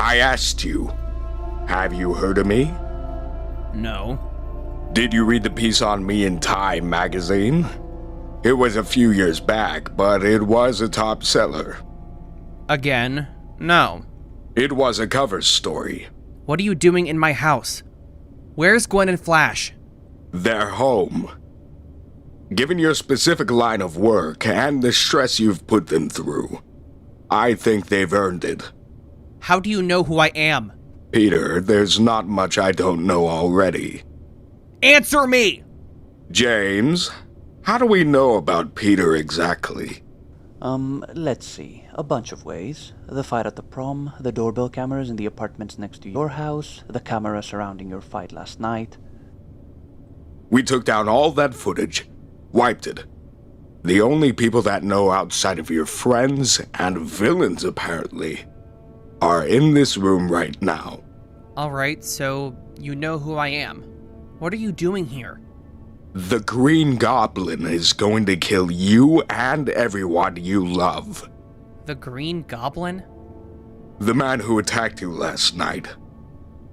I asked you, have you heard of me? No. Did you read the piece on me in Time magazine? It was a few years back, but it was a top seller. Again, no. It was a cover story. What are you doing in my house? Where's Gwen and Flash? They're home. Given your specific line of work and the stress you've put them through, I think they've earned it. How do you know who I am? Peter, there's not much I don't know already. Answer me! James, how do we know about Peter exactly? Let's see. A bunch of ways. The fight at the prom, the doorbell cameras in the apartments next to your house, the camera surrounding your fight last night. We took down all that footage, wiped it. The only people that know outside of your friends and villains, apparently, are in this room right now. Alright, so you know who I am. What are you doing here? The Green Goblin is going to kill you and everyone you love. The Green Goblin? The man who attacked you last night.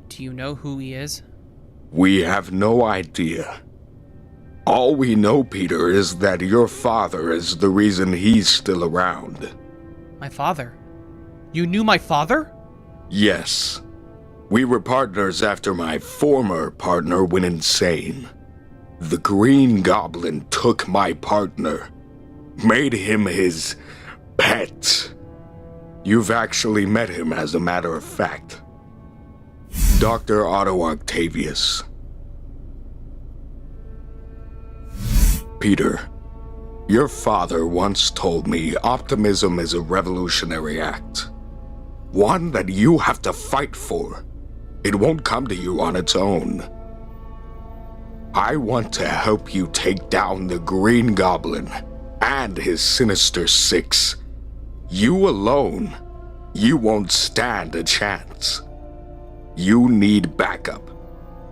Do you know who he is? We have no idea. All we know, Peter, is that your father is the reason he's still around. My father? You knew my father? Yes. We were partners after my former partner went insane. The Green Goblin took my partner, made him his pet. You've actually met him, as a matter of fact. Dr. Otto Octavius. Peter, your father once told me optimism is a revolutionary act. One that you have to fight for. It won't come to you on its own. I want to help you take down the Green Goblin and his Sinister Six. You alone, you won't stand a chance. You need backup,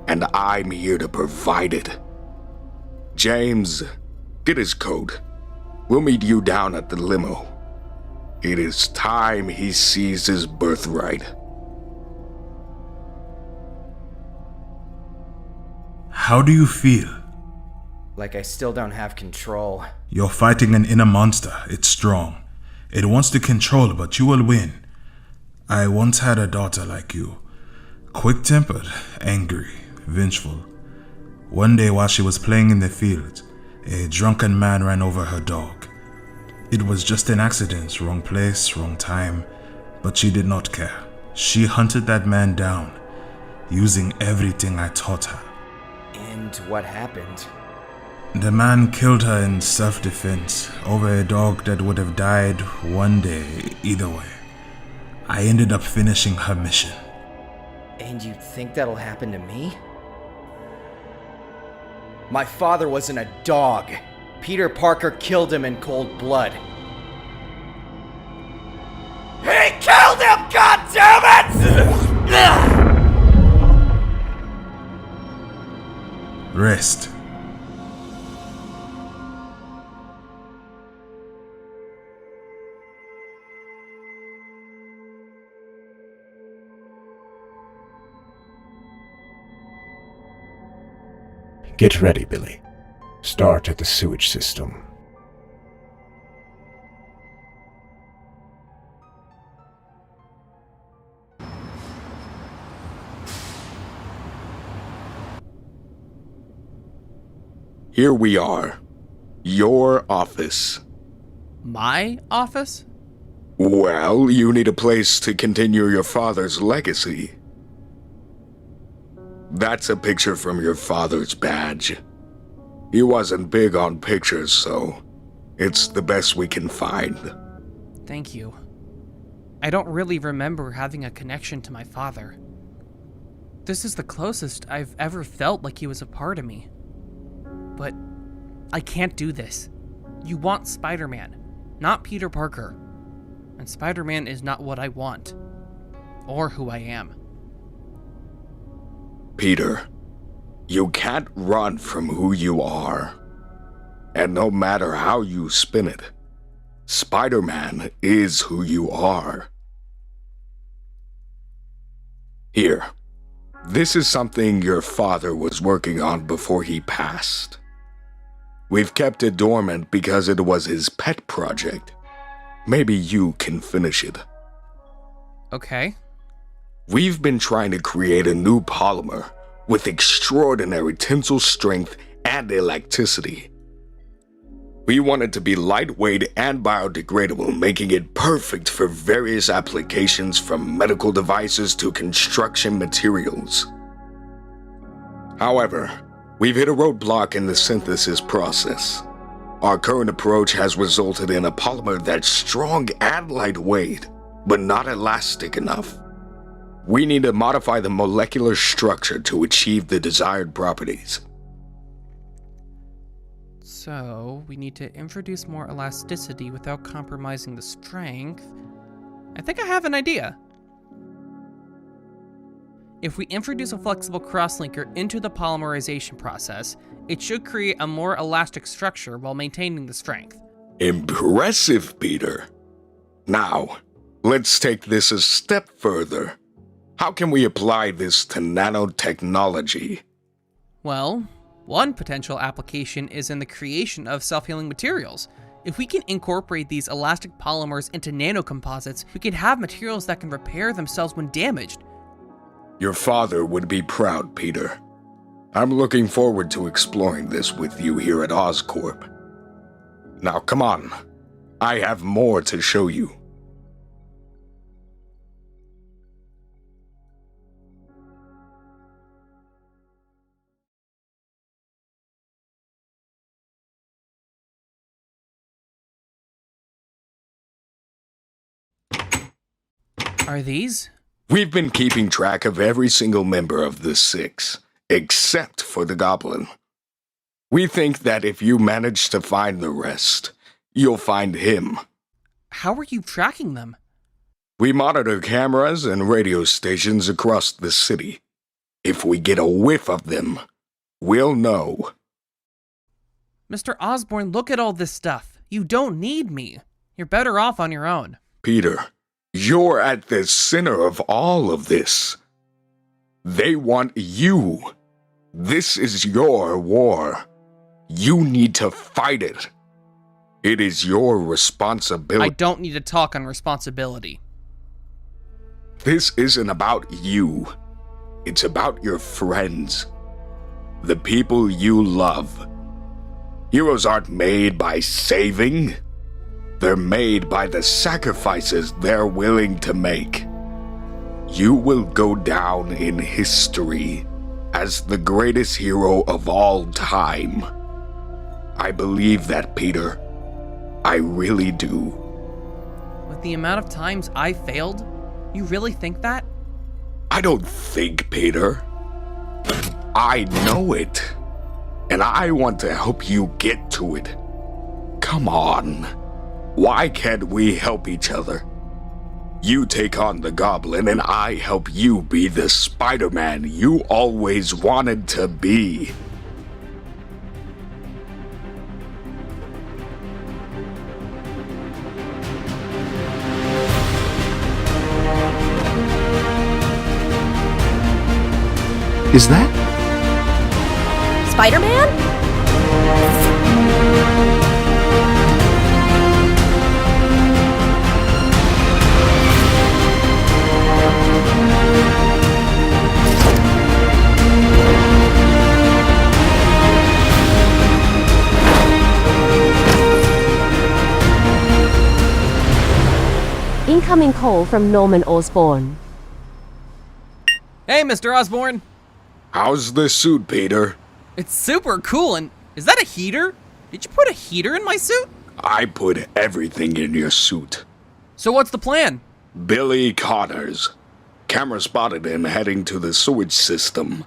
and I'm here to provide it. James, get his coat. We'll meet you down at the limo. It is time he sees his birthright. How do you feel? Like I still don't have control. You're fighting an inner monster. It's strong. It wants to control, but you will win. I once had a daughter like you. Quick-tempered, angry, vengeful. One day while she was playing in the field, a drunken man ran over her dog. It was just an accident, wrong place, wrong time, but she did not care. She hunted that man down, using everything I taught her. And what happened? The man killed her in self-defense over a dog that would have died one day either way. I ended up finishing her mission. And you think that'll happen to me? My father wasn't a dog. Peter Parker killed him in cold blood. He killed him, goddammit! Rest. Get ready, Billy. Start at the sewage system. Here we are. Your office. My office? Well, you need a place to continue your father's legacy. That's a picture from your father's badge. He wasn't big on pictures, so it's the best we can find. Thank you. I don't really remember having a connection to my father. This is the closest I've ever felt like he was a part of me. But I can't do this. You want Spider-Man, not Peter Parker. And Spider-Man is not what I want, or who I am. Peter, you can't run from who you are. And no matter how you spin it, Spider-Man is who you are. Here. This is something your father was working on before he passed. We've kept it dormant because it was his pet project. Maybe you can finish it. Okay. We've been trying to create a new polymer with extraordinary tensile strength and elasticity. We want it to be lightweight and biodegradable, making it perfect for various applications from medical devices to construction materials. However, we've hit a roadblock in the synthesis process. Our current approach has resulted in a polymer that's strong and lightweight, but not elastic enough. We need to modify the molecular structure to achieve the desired properties. So, we need to introduce more elasticity without compromising the strength. I think I have an idea. If we introduce a flexible crosslinker into the polymerization process, it should create a more elastic structure while maintaining the strength. Impressive, Peter. Now, let's take this a step further. How can we apply this to nanotechnology? Well, one potential application is in the creation of self-healing materials. If we can incorporate these elastic polymers into nanocomposites, we can have materials that can repair themselves when damaged. Your father would be proud, Peter. I'm looking forward to exploring this with you here at Oscorp. Now come on, I have more to show you. Are these? We've been keeping track of every single member of the 6, except for the Goblin. We think that if you manage to find the rest, you'll find him. How are you tracking them? We monitor cameras and radio stations across the city. If we get a whiff of them, we'll know. Mr. Osborn, look at all this stuff. You don't need me. You're better off on your own. Peter, you're at the center of all of this. They want you. This is your war. You need to fight it. It is your responsibility. I don't need to talk on responsibility. This isn't about you. It's about your friends. The people you love. Heroes aren't made by saving. They're made by the sacrifices they're willing to make. You will go down in history as the greatest hero of all time. I believe that, Peter. I really do. With the amount of times I failed, you really think that? I don't think, Peter. I know it. And I want to help you get to it. Come on. Why can't we help each other? You take on the Goblin and I help you be the Spider-Man you always wanted to be. Is that? Spider-Man? Incoming call from Norman Osborn. Hey, Mr. Osborn! How's the suit, Peter? It's super cool, and is that a heater? Did you put a heater in my suit? I put everything in your suit. So what's the plan? Billy Connors. Camera spotted him heading to the sewage system.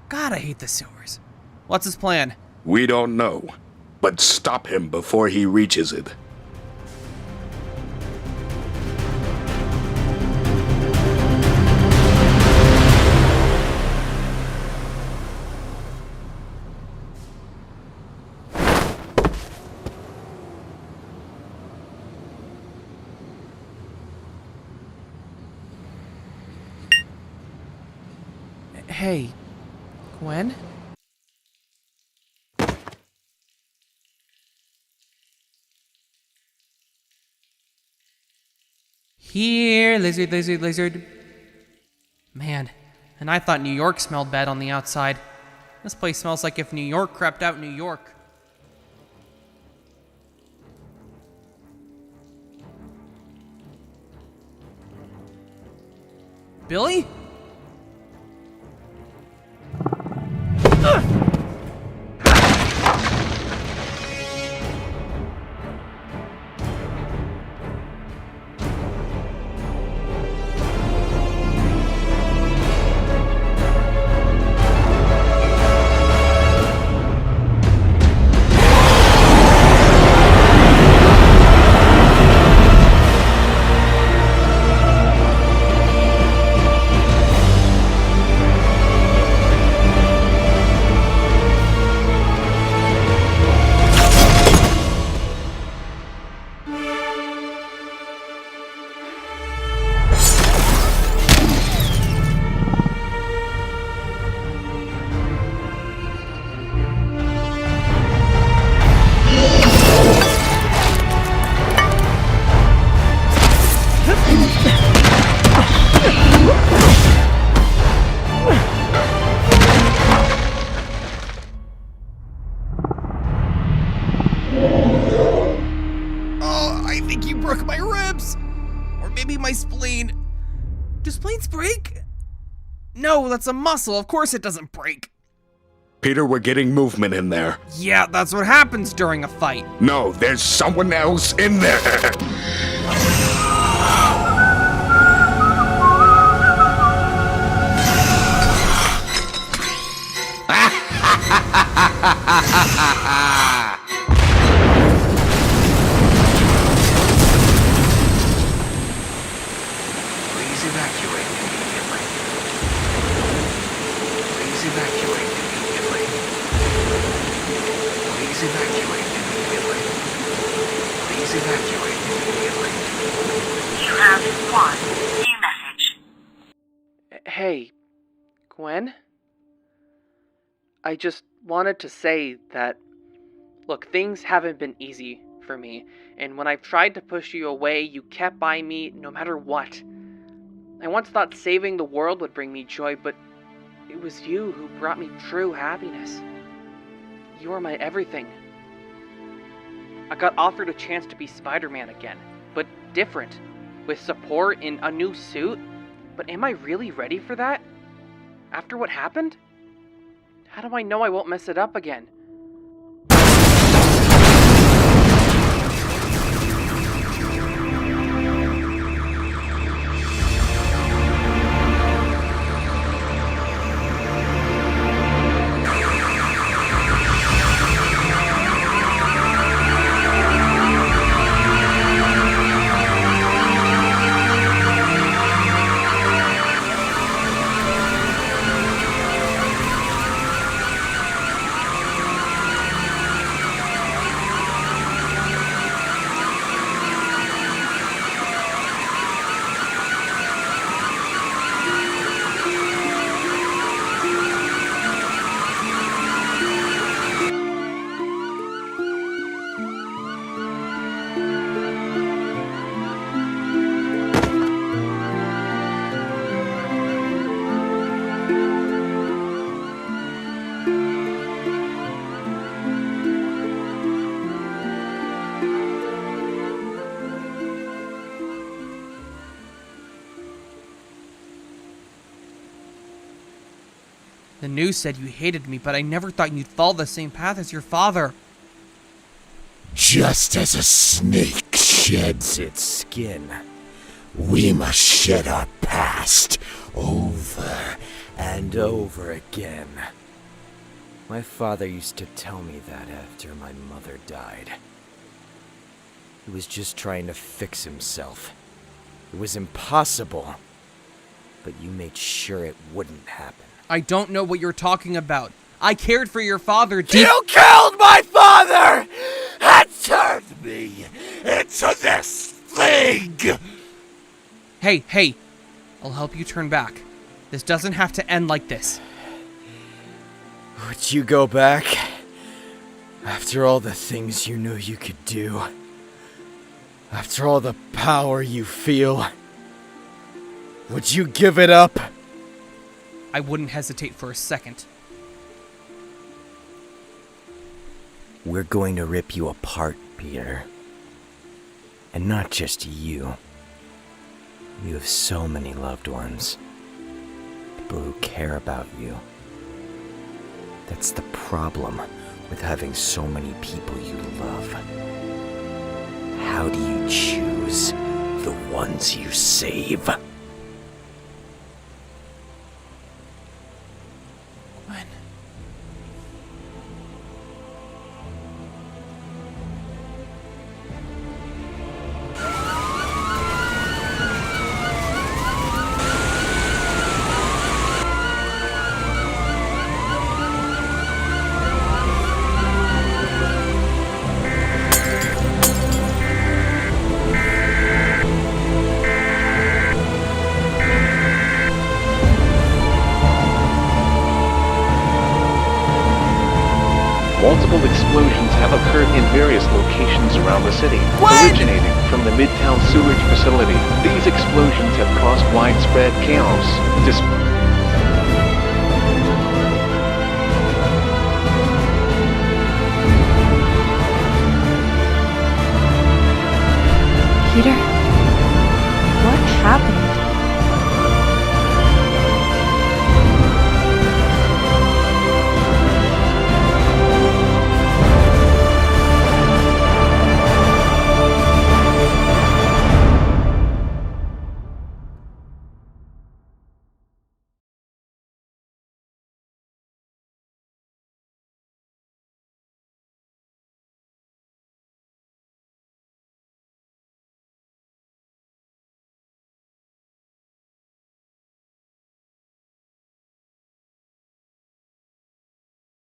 God, I hate the sewers. What's his plan? We don't know, but stop him before he reaches it. Hey, Gwen? Here, lizard, lizard, lizard. Man, and I thought New York smelled bad on the outside. This place smells like if New York crept out New York. Billy? My spleen. Do spleens break? No, that's a muscle. Of course it doesn't break. Peter, we're getting movement in there. Yeah, that's what happens during a fight. No, there's someone else in there. Hey, Gwen? I just wanted to say that, look, things haven't been easy for me, and when I've tried to push you away, you kept by me no matter what. I once thought saving the world would bring me joy, but it was you who brought me true happiness. You are my everything. I got offered a chance to be Spider-Man again, but different, with support in a new suit. But am I really ready for that? After what happened? How do I know I won't mess it up again? The news said you hated me, but I never thought you'd follow the same path as your father. Just as a snake sheds its skin, we must shed our past over and over again. My father used to tell me that after my mother died. He was just trying to fix himself. It was impossible, but you made sure it wouldn't happen. I don't know what you're talking about. I cared for your father deep— You killed my father and turned me into this thing! Hey, I'll help you turn back. This doesn't have to end like this. Would you go back? After all the things you knew you could do? After all the power you feel? Would you give it up? I wouldn't hesitate for a second. We're going to rip you apart, Peter. And not just you. You have so many loved ones. People who care about you. That's the problem with having so many people you love. How do you choose the ones you save? Gwen. Multiple explosions have occurred in various locations around the city, originating from the Midtown sewage facility. These explosions have caused widespread chaos. Peter? What happened?